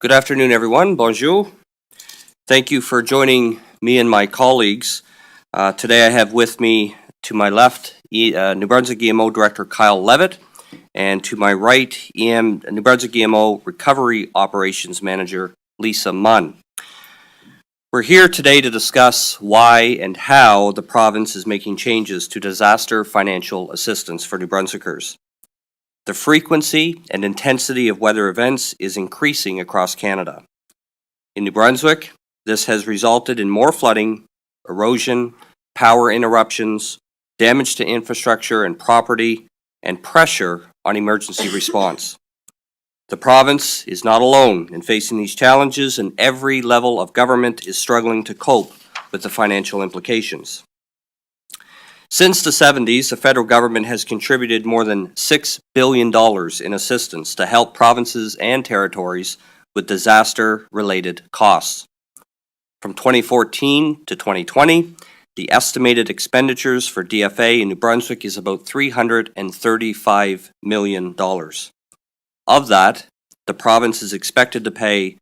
Good afternoon, everyone. Bonjour. Thank you for joining me and my colleagues. Today I have with me, to my left, New Brunswick EMO Director Kyle Levitt, and to my right, New Brunswick EMO Recovery Operations Manager Lisa Munn. We're here today to discuss why and how the province is making changes to disaster financial assistance for New Brunswickers. The frequency and intensity of weather events is increasing across Canada. In New Brunswick, this has resulted in more flooding, erosion, power interruptions, damage to infrastructure and property, and pressure on emergency response. The province is not alone in facing these challenges, and every level of government is struggling to cope with the financial implications. Since the 70s, the federal government has contributed more than $6 billion in assistance to help provinces and territories with disaster-related costs. From 2014 to 2020, the estimated expenditures for DFA in New Brunswick is about $335 million. Of that, the province is expected to pay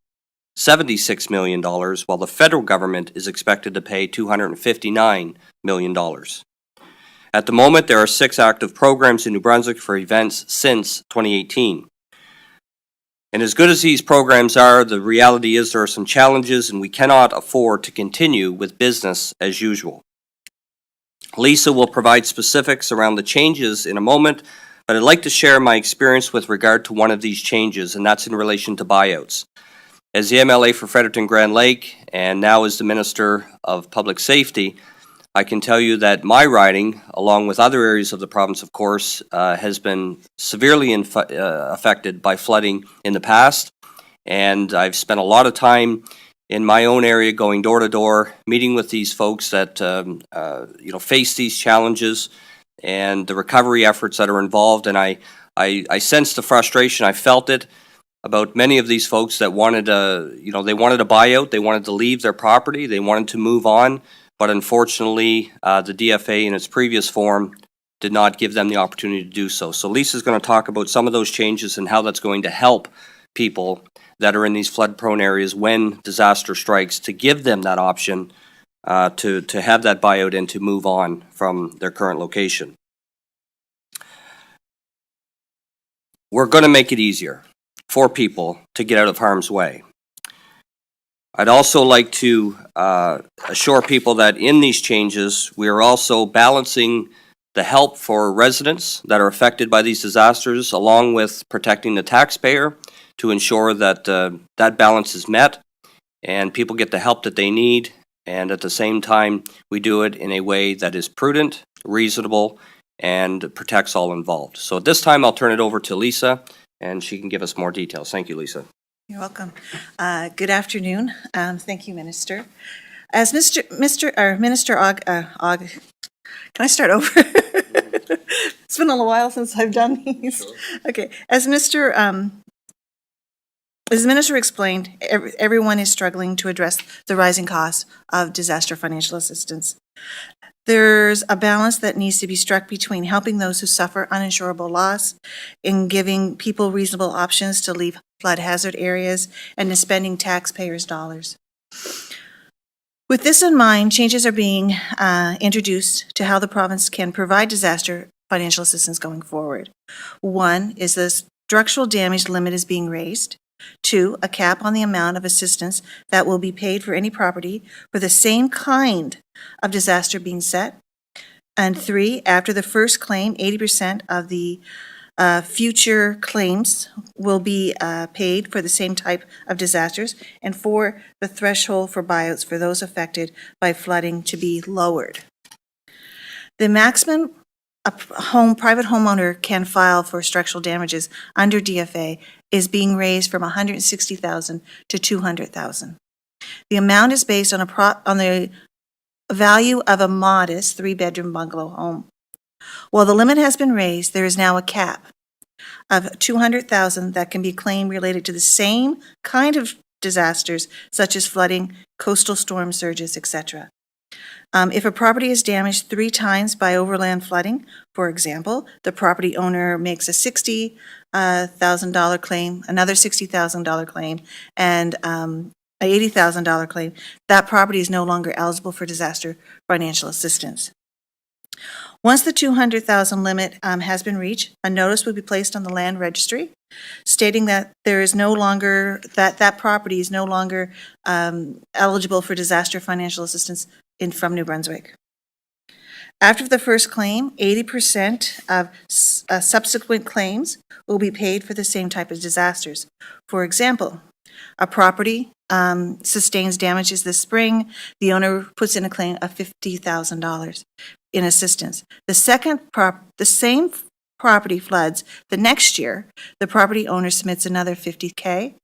$76 million, while the federal government is expected to pay $259 million. At the moment, there are 6 active programs in New Brunswick for events since 2018. And as good as these programs are, the reality is there are some challenges and we cannot afford to continue with business as usual. Lisa will provide specifics around the changes in a moment, but I'd like to share my experience with regard to one of these changes, and that's in relation to buyouts. As the MLA for Fredericton Grand Lake and now as the Minister of Public Safety, I can tell you that my riding, along with other areas of the province, of course, has been severely affected by flooding in the past. And I've spent a lot of time in my own area going door to door, meeting with these folks that face these challenges and the recovery efforts that are involved. And I sensed the frustration. I felt it about many of these folks that wanted they wanted a buyout, they wanted to leave their property, they wanted to move on. But unfortunately, the DFA in its previous form did not give them the opportunity to do so. So Lisa's going to talk about some of those changes and how that's going to help people that are in these flood-prone areas when disaster strikes, to give them that option to have that buyout and to move on from their current location. We're going to make it easier for people to get out of harm's way. I'd also like to assure people that in these changes, we are also balancing the help for residents that are affected by these disasters, along with protecting the taxpayer to ensure that that balance is met and people get the help that they need. And at the same time, we do it in a way that is prudent, reasonable, and protects all involved. So at this time, I'll turn it over to Lisa, and she can give us more details. Thank you, Lisa. You're welcome. Good afternoon. Thank you, Minister. As Minister Og, can I start over? It's been a little while since I've done these. Sure. Okay. As the Minister explained, everyone is struggling to address the rising costs of disaster financial assistance. There's a balance that needs to be struck between helping those who suffer uninsurable loss and giving people reasonable options to leave flood hazard areas and to spending taxpayers' dollars. With this in mind, changes are being introduced to how the province can provide disaster financial assistance going forward. One is the structural damage limit is being raised. 2, a cap on the amount of assistance that will be paid for any property for the same kind of disaster being set. And 3, after the first claim, 80% of the future claims will be paid for the same type of disasters. And 4, the threshold for buyouts for those affected by flooding to be lowered. The maximum a private homeowner can file for structural damages under DFA is being raised from $160,000 to $200,000. The amount is based on the value of a modest 3-bedroom bungalow home. While the limit has been raised, there is now a cap of $200,000 that can be claimed related to the same kind of disasters such as flooding, coastal storm surges, etc. If a property is damaged 3 times by overland flooding, for example, the property owner makes a $60,000 claim, another $60,000 claim, and a $80,000 claim, that property is no longer eligible for disaster financial assistance. Once the $200,000 limit has been reached, a notice will be placed on the land registry stating that there is no longer, that property is no longer eligible for disaster financial assistance from New Brunswick. After the first claim, 80% of subsequent claims will be paid for the same type of disasters. For example, a property sustains damages this spring, the owner puts in a claim of $50,000 in assistance. The same property floods the next year, the property owner submits another $50K,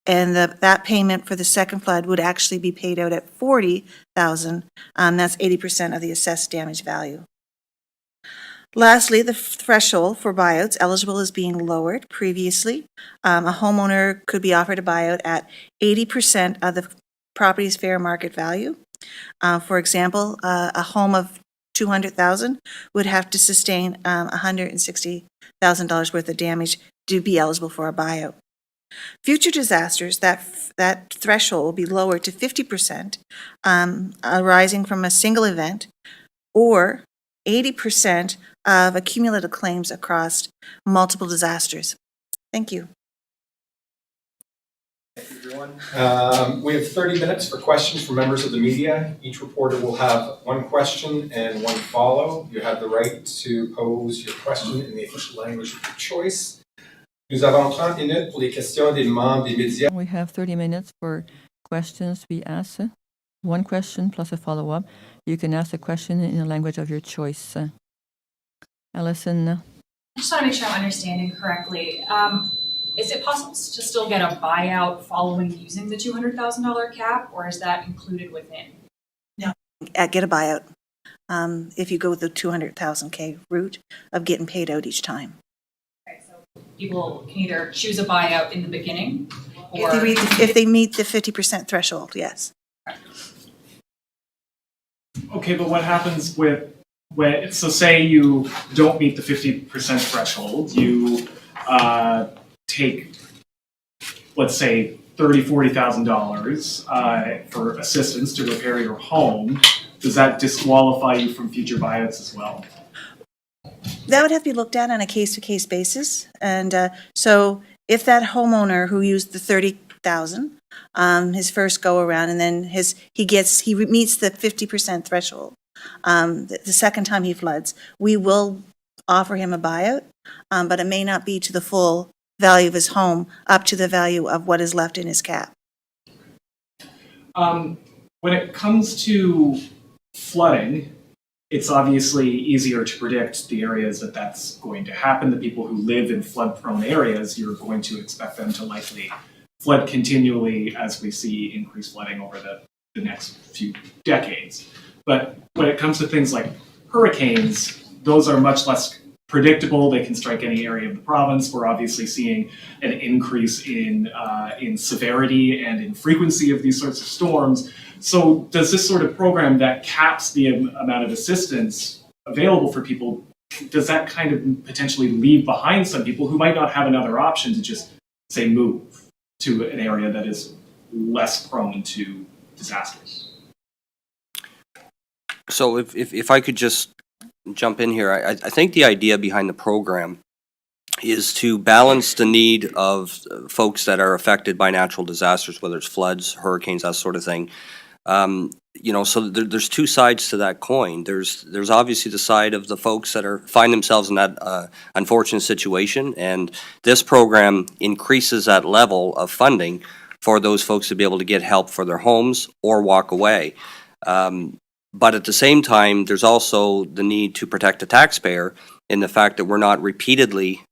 and that payment for the second flood would actually be paid out at $40,000. That's 80% of the assessed damage value. Lastly, the threshold for buyouts eligible is being lowered. Previously, a homeowner could be offered a buyout at 80% of the property's fair market value. For example, a home of $200,000 would have to sustain $160,000 worth of damage to be eligible for a buyout. Future disasters, that threshold will be lowered to 50%, arising from a single event, or 80% of accumulated claims across multiple disasters. Thank you. Thank you, everyone. We have 30 minutes for questions from members of the media. Each reporter will have one question and one follow. You have the right to pose your question in the official language of your choice. Nous avons 30 minutes pour les questions des membres des médias. We have 30 minutes for questions we ask. One question plus a follow-up. You can ask a question in the language of your choice. Alison. I just want to make sure I'm understanding correctly. Is it possible to still get a buyout following using the $200,000 cap, or is that included within? No, get a buyout if you go with the $200,000 route of getting paid out each time. Okay, so people can either choose a buyout in the beginning, or if they meet the 50% threshold, yes. Okay, but what happens when, so say you don't meet the 50% threshold, you take, let's say, $30,000, $40,000 for assistance to repair your home. Does that disqualify you from future buyouts as well? That would have to be looked at on a case-to-case basis. And so if that homeowner who used the $30,000, his first go around, and then he meets the 50% threshold, the second time he floods, we will offer him a buyout, but it may not be to the full value of his home, up to the value of what is left in his cap. When it comes to flooding, it's obviously easier to predict the areas that's going to happen. The people who live in flood-prone areas, you're going to expect them to likely flood continually as we see increased flooding over the next few decades. But when it comes to things like hurricanes, those are much less predictable. They can strike any area of the province. We're obviously seeing an increase in severity and in frequency of these sorts of storms. So does this sort of program that caps the amount of assistance available for people, does that kind of potentially leave behind some people who might not have another option to just, say, move to an area that is less prone to disasters? So if I could just jump in here, I think the idea behind the program is to balance the need of folks that are affected by natural disasters, whether it's floods, hurricanes, that sort of thing. So there's two sides to that coin. There's obviously the side of the folks that find themselves in that unfortunate situation, and this program increases that level of funding for those folks to be able to get help for their homes or walk away. But at the same time, there's also the need to protect the taxpayer in the fact that we're not repeatedly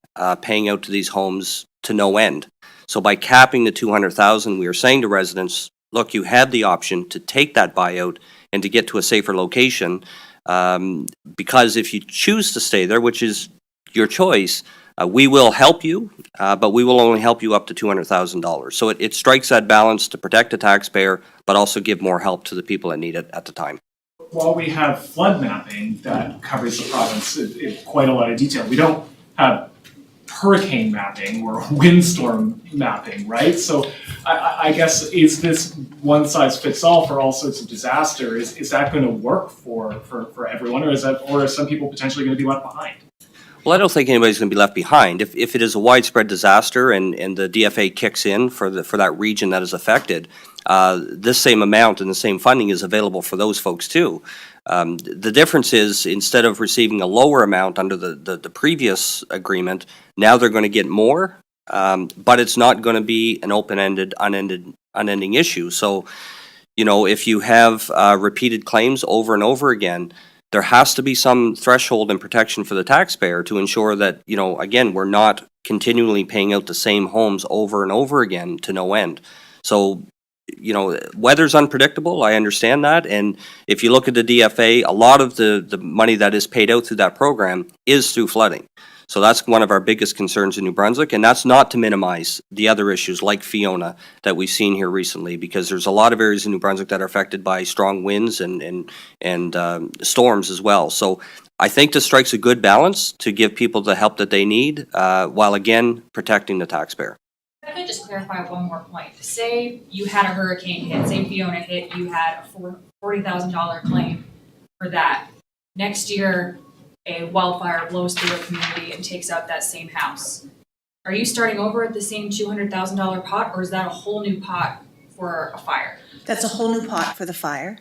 paying out to these homes to no end. So by capping the $200,000, we are saying to residents, look, you have the option to take that buyout and to get to a safer location, because if you choose to stay there, which is your choice, we will help you, but we will only help you up to $200,000. So it strikes that balance to protect the taxpayer, but also give more help to the people that need it at the time. while we have flood mapping that covers the province in quite a lot of detail, we don't have hurricane mapping or windstorm mapping, right? So I guess, is this one size fits all for all sorts of disaster? Is that going to work for everyone, or are some people potentially going to be left behind? Well, I don't think anybody's going to be left behind. If it is a widespread disaster and the DFA kicks in for that region that is affected, this same amount and the same funding is available for those folks too. The difference is, instead of receiving a lower amount under the previous agreement, now they're going to get more, but it's not going to be an open-ended, unending issue. So, if you have repeated claims over and over again, there has to be some threshold and protection for the taxpayer to ensure that, again, we're not continually paying out the same homes over and over again to no end. So, weather's unpredictable, I understand that, and if you look at the DFA, a lot of the money that is paid out through that program is through flooding. So that's one of our biggest concerns in New Brunswick, and that's not to minimize the other issues like Fiona that we've seen here recently, because there's a lot of areas in New Brunswick that are affected by strong winds and storms as well. So I think this strikes a good balance to give people the help that they need, while again protecting the taxpayer. If I could just clarify one more point. Say you had a hurricane hit, say Fiona hit, you had a $40,000 claim for that. Next year, a wildfire blows through a community and takes out that same house. Are you starting over at the same $200,000 pot, or is that a whole new pot for a fire? That's a whole new pot for the fire.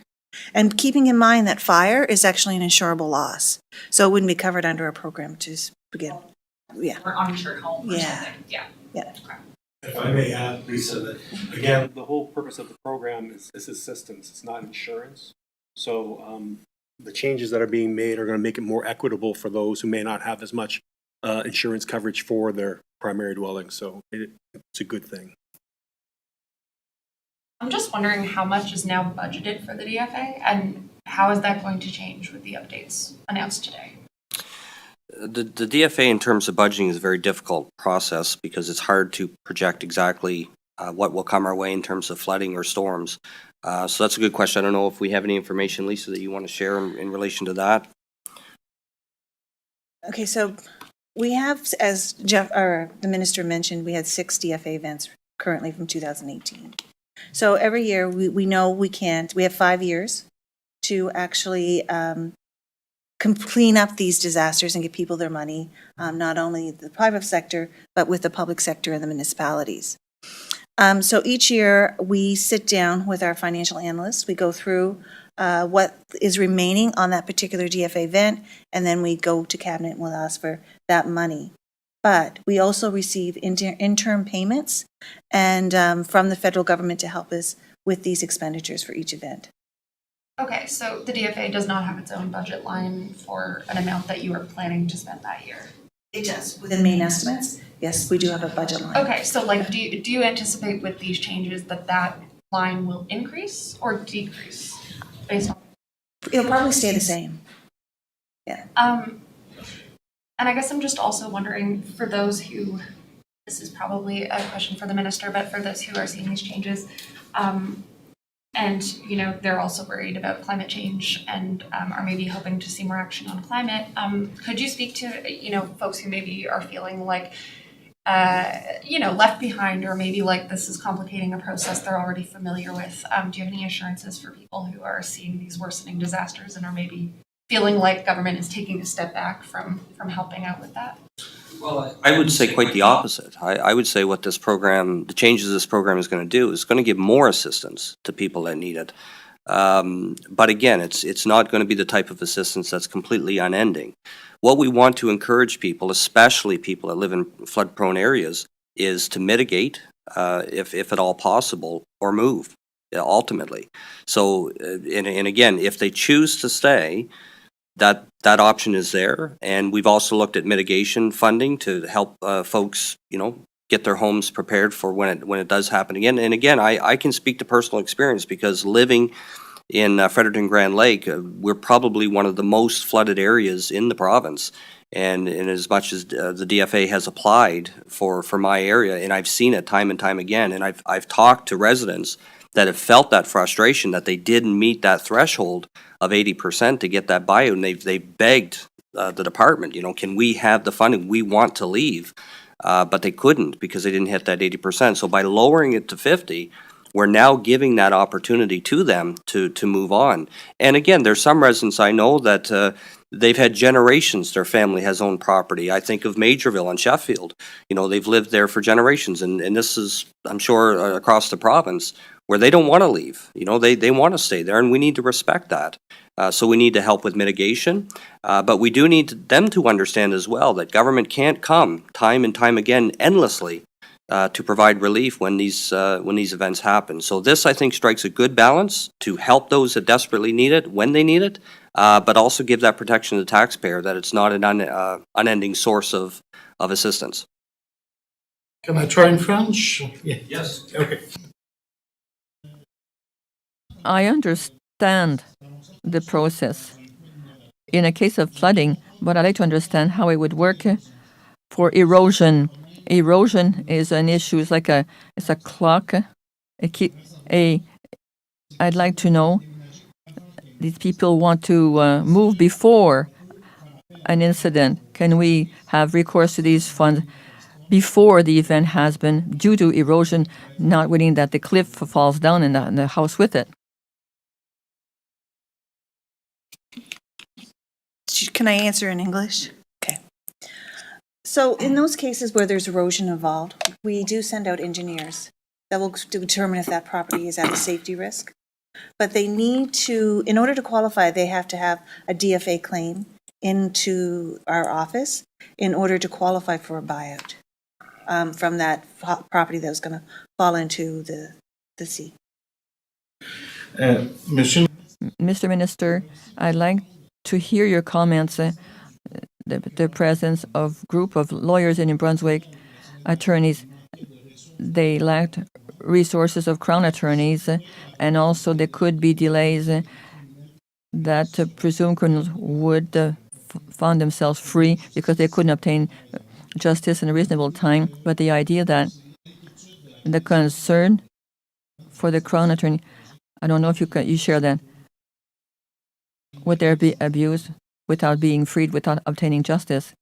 And keeping in mind that fire is actually an insurable loss. So it wouldn't be covered under a program to begin. Yeah. Or uninsured home or Yeah. something? Yeah. Yeah. Okay. If I may add, Lisa, that again, the whole purpose of the program is assistance, it's not insurance. So the changes that are being made are going to make it more equitable for those who may not have as much insurance coverage for their primary dwelling. So it's a good thing. I'm just wondering how much is now budgeted for the DFA, and how is that going to change with the updates announced today? The DFA in terms of budgeting is a very difficult process because it's hard to project exactly what will come our way in terms of flooding or storms. So that's a good question. I don't know if we have any information, Lisa, that you want to share in relation to that. Okay, so we have, as Jeff, or the minister mentioned, we had 6 DFA events currently from 2018. So every year we know we have 5 years to actually clean up these disasters and give people their money, not only the private sector, but with the public sector and the municipalities. So each year we sit down with our financial analysts, we go through what is remaining on that particular DFA event, and then we go to cabinet and we'll ask for that money. But we also receive interim payments and from the federal government to help us with these expenditures for each event. Okay, so the DFA does not have its own budget line for an amount that you are planning to spend that year? It does. Within main estimates, yes, we do have a budget line. Okay, so like, do you anticipate with these changes that line will increase or decrease based on? It'll probably stay the same. Yeah. And I guess I'm just also wondering, for those who, this is probably a question for the minister, but for those who are seeing these changes, and, they're also worried about climate change and are maybe hoping to see more action on climate. Could you speak to, folks who maybe are feeling like, left behind, or maybe like this is complicating a process they're already familiar with? Do you have any assurances for people who are seeing these worsening disasters and are maybe feeling like government is taking a step back from helping out with that? Well, I would say quite the opposite. I would say what this program, the changes this program is going to do, is going to give more assistance to people that need it. But again, it's not going to be the type of assistance that's completely unending. What we want to encourage people, especially people that live in flood-prone areas, is to mitigate, if at all possible, or move, ultimately. So, and again, if they choose to stay, that option is there, and we've also looked at mitigation funding to help folks, get their homes prepared for when it does happen again. And again, I can speak to personal experience because living in Fredericton Grand Lake, we're probably one of the most flooded areas in the province. And as much as the DFA has applied for my area, and I've seen it time and time again, and I've talked to residents that have felt that frustration, that they didn't meet that threshold of 80% to get that buyout, and they've begged the department, can we have the funding? We want to leave, but they couldn't because they didn't hit that 80%. So by lowering it to 50, we're now giving that opportunity to them to move on. And again, there's some residents I know that they've had generations, their family has owned property. I think of Majorville and Sheffield. They've lived there for generations, and this is, I'm sure, across the province, where they don't want to leave. They want to stay there, and we need to respect that. So we need to help with mitigation, but we do need them to understand as well that government can't come time and time again endlessly to provide relief when these events happen. So this, I think, strikes a good balance to help those that desperately need it when they need it, but also give that protection to the taxpayer that it's not an unending source of assistance. Can I try in French? Yes. Okay. I understand the process in a case of flooding, but I'd like to understand how it would work for erosion. Erosion is an issue. It's like it's a clock. I'd like to know, these people want to move before an incident. Can we have recourse to these funds before the event has been due to erosion, not waiting that the cliff falls down and the house with it? Can I answer in English? Okay. So in those cases where there's erosion involved, we do send out engineers that will determine if that property is at a safety risk. But they need to, in order to qualify, they have to have a DFA claim into our office in order to qualify for a buyout from that property that was going to fall into the sea. Monsieur, Mr. Minister, I'd like to hear your comments. The presence of group of lawyers in New Brunswick, attorneys, they lacked resources of Crown attorneys, and also there could be delays that presumed criminals would find themselves free because they couldn't obtain justice in a reasonable time. But the idea that the concern for the Crown attorney, I don't know if you share that. Would there be abuse without being freed, without obtaining justice?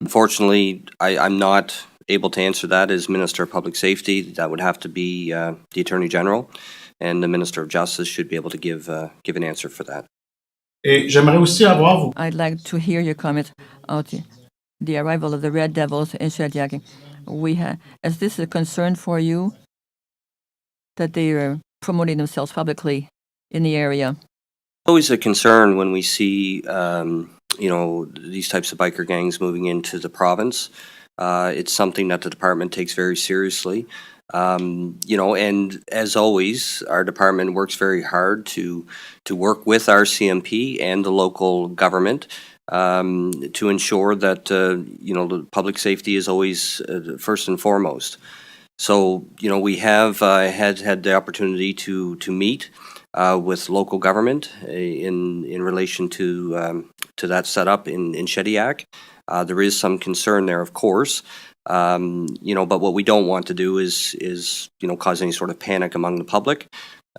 Unfortunately, I'm not able to answer that as Minister of Public Safety. That would have to be the Attorney General, and the Minister of Justice should be able to give an answer for that. et j'aimerais aussi avoir vos I'd like to hear your comments on the arrival of the Red Devils in Shediac. Is this a concern for you that they are promoting themselves publicly in the area? Always a concern when we see these types of biker gangs moving into the province. It's something that the department takes very seriously. And as always, our department works very hard to work with our CMP and the local government to ensure that the public safety is always first and foremost. So we have had the opportunity to meet with local government in relation to that setup in Shediac. There is some concern there, of course. But what we don't want to do is cause any sort of panic among the public.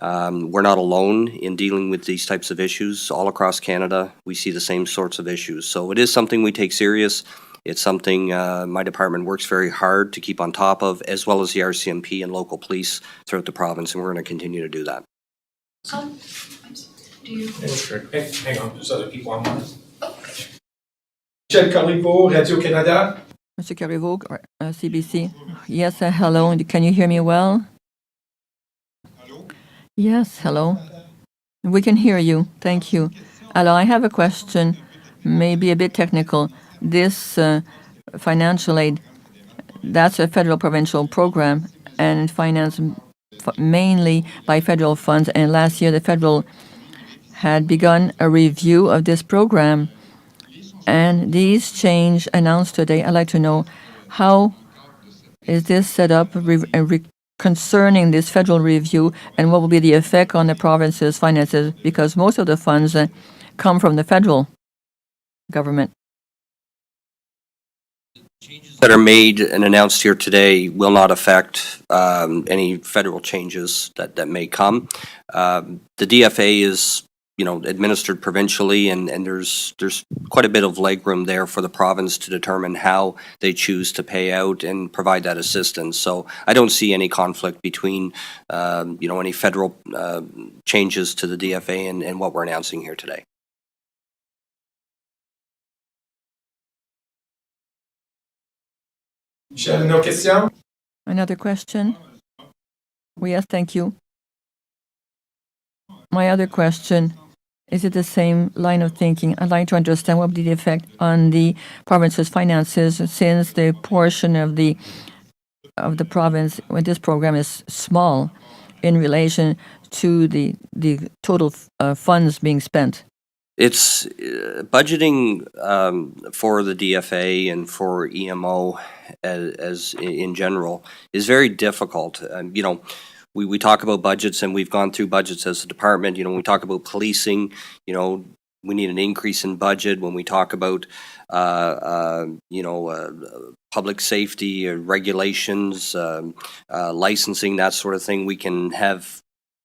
We're not alone in dealing with these types of issues. All across Canada, we see the same sorts of issues. So it is something we take serious. It's something my department works very hard to keep on top of, as well as the RCMP and local police throughout the province, and we're going to continue to do that. Do you? Hey, hang on, there's other people online. Michel Carliveau, Radio-Canada. Mr. Carriveau, CBC. Yes, hello. Can you hear me well? Yes, hello. We can hear you. Thank you. Hello, I have a question, maybe a bit technical. This financial aid, that's a federal provincial program and financed mainly by federal funds. And last year, the federal had begun a review of this program. And these change announced today, I'd like to know how is this set up concerning this federal review, and what will be the effect on the province's finances, because most of the funds come from the federal government. Changes that are made and announced here today will not affect any federal changes that may come. The DFA is, administered provincially, and there's quite a bit of legroom there for the province to determine how they choose to pay out and provide that assistance. So I don't see any conflict between, any federal changes to the DFA and what we're announcing here today. Michel, no questions? Another question? Yes, thank you. My other question, is it the same line of thinking? I'd like to understand what would be the effect on the province's finances, since the portion of the province with this program is small in relation to the total funds being spent. It's budgeting for the DFA and for EMO as in general is very difficult. We talk about budgets, and we've gone through budgets as a department. When we talk about policing, we need an increase in budget. When we talk about public safety regulations, licensing, that sort of thing, we can have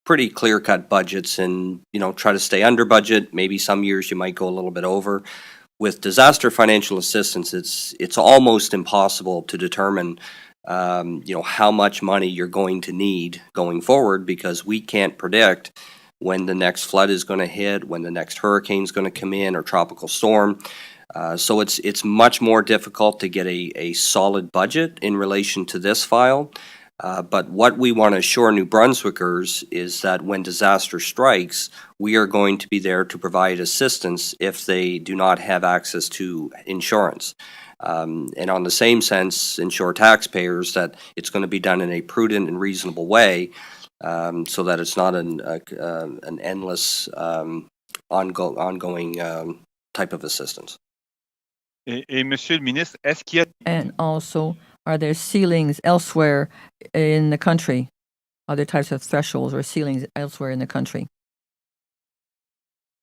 pretty clear-cut budgets and, try to stay under budget. Maybe some years you might go a little bit over. With disaster financial assistance, it's almost impossible to determine, how much money you're going to need going forward, because we can't predict when the next flood is going to hit, when the next hurricane is going to come in, or tropical storm. So it's much more difficult to get a solid budget in relation to this file. But what we want to assure New Brunswickers is that when disaster strikes, we are going to be there to provide assistance if they do not have access to insurance. And on the same sense, ensure taxpayers that it's going to be done in a prudent and reasonable way, so that it's not an endless, ongoing type of assistance. Et Monsieur le Ministre, est-ce qu'il y a... And also, are there ceilings elsewhere in the country? Other types of thresholds or ceilings elsewhere in the country?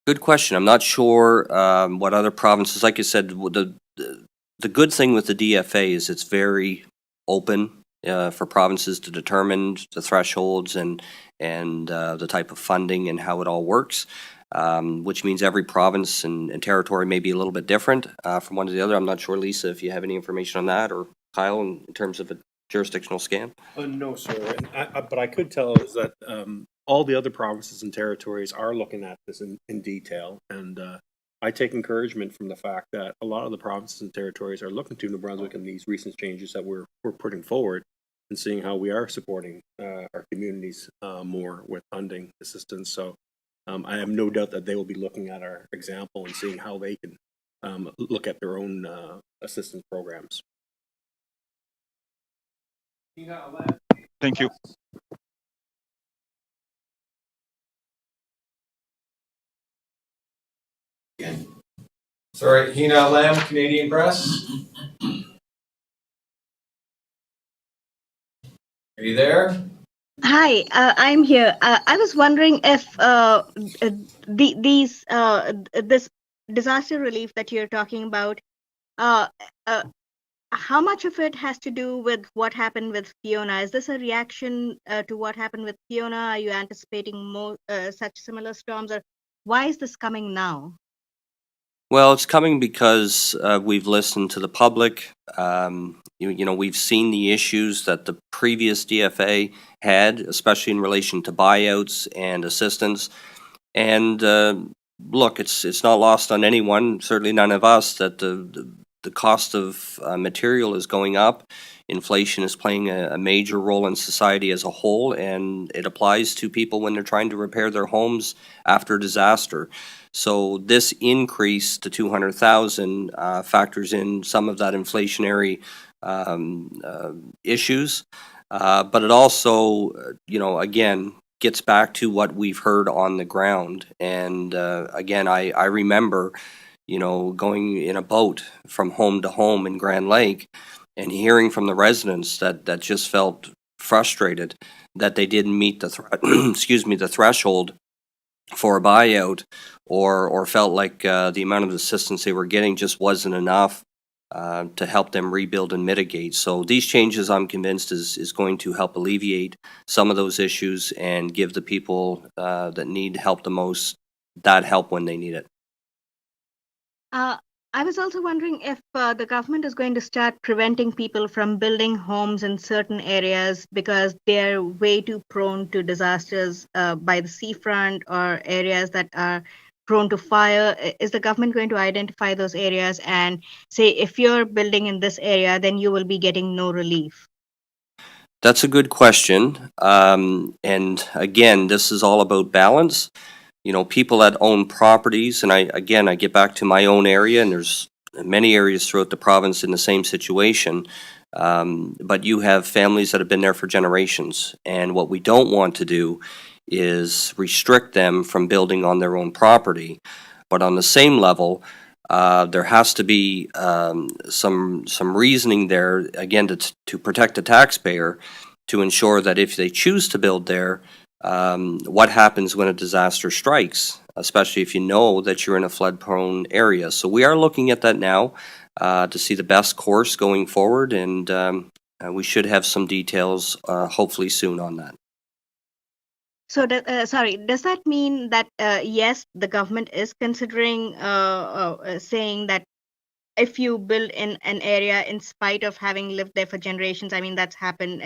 Good question. I'm not sure what other provinces. Like I said, the good thing with the DFA is it's very open for provinces to determine the thresholds and the type of funding and how it all works. Which means every province and territory may be a little bit different from one to the other. I'm not sure, Lisa, if you have any information on that, or Kyle, in terms of a jurisdictional scan. No, sir. But I could tell is that all the other provinces and territories are looking at this in detail, and I take encouragement from the fact that a lot of the provinces and territories are looking to New Brunswick and these recent changes that we're putting forward, and seeing how we are supporting our communities more with funding assistance. So I have no doubt that they will be looking at our example and seeing how they can look at their own assistance programs. Thank you. Sorry, Hina Lam, Canadian Press. Are you there? Hi, I'm here. I was wondering if this disaster relief that you're talking about, how much of it has to do with what happened with Fiona? Is this a reaction to what happened with Fiona? Are you anticipating more such similar storms, or why is this coming now? Well, it's coming because we've listened to the public. We've seen the issues that the previous DFA had, especially in relation to buyouts and assistance. And look, it's not lost on anyone, certainly none of us, that the cost of material is going up. Inflation is playing a major role in society as a whole, and it applies to people when they're trying to repair their homes after disaster. So this increase to 200,000 factors in some of that inflationary issues, but it also, again, gets back to what we've heard on the ground. And again, I remember, going in a boat from home to home in Grand Lake and hearing from the residents that just felt frustrated that they didn't meet the the threshold for a buyout, or felt like the amount of assistance they were getting just wasn't enough to help them rebuild and mitigate. So these changes, I'm convinced, is going to help alleviate some of those issues and give the people that need help the most that help when they need it. I was also wondering if the government is going to start preventing people from building homes in certain areas because they're way too prone to disasters by the seafront or areas that are prone to fire. Is the government going to identify those areas and say, if you're building in this area, then you will be getting no relief? That's a good question. And again, this is all about balance. You know, people that own properties, and I get back to my own area, and there's many areas throughout the province in the same situation. But you have families that have been there for generations, and what we don't want to do is restrict them from building on their own property. But on the same level, there has to be some reasoning there, again, to protect the taxpayer, to ensure that if they choose to build there, what happens when a disaster strikes, especially if you know that you're in a flood-prone area. So we are looking at that now to see the best course going forward, and we should have some details hopefully soon on that. So, does that mean that, yes, the government is considering saying that if you build in an area in spite of having lived there for generations, I mean, that's happened,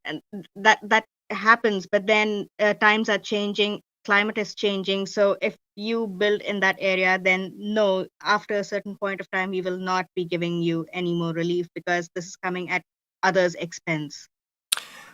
and that happens, but then times are changing, climate is changing. So if you build in that area, then no, after a certain point of time, we will not be giving you any more relief because this is coming at others' expense.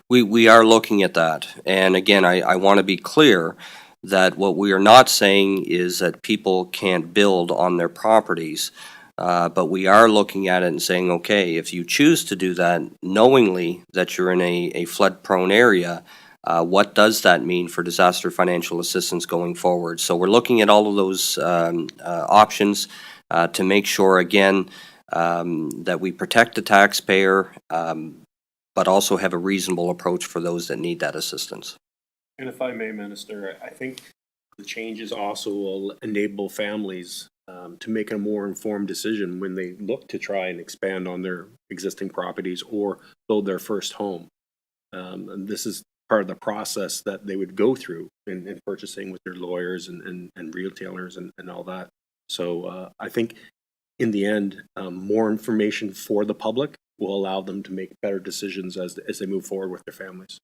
We are looking at that. And again, I want to be clear that what we are not saying is that people can't build on their properties. But we are looking at it and saying, okay, if you choose to do that knowingly that you're in a flood-prone area, what does that mean for disaster financial assistance going forward? So we're looking at all of those options to make sure, again, that we protect the taxpayer, but also have a reasonable approach for those that need that assistance. And if I may, Minister, I think the changes also will enable families to make a more informed decision when they look to try and expand on their existing properties or build their first home. And this is part of the process that they would go through in purchasing with their lawyers and retailers and all that. So I think in the end, more information for the public will allow them to make better decisions as they move forward with their families.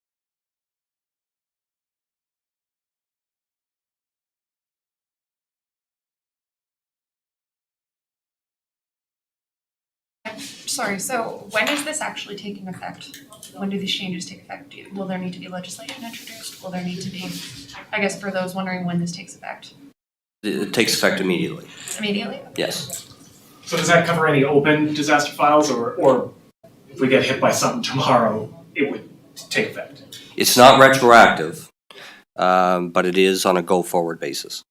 Sorry, so when is this actually taking effect? When do these changes take effect? Will there need to be legislation introduced? Will there need to be, I guess for those wondering when this takes effect? It takes effect immediately. Immediately? Yes. So does that cover any open disaster files, or if we get hit by something tomorrow, it would take effect? It's not retroactive, but it is on a go-forward basis.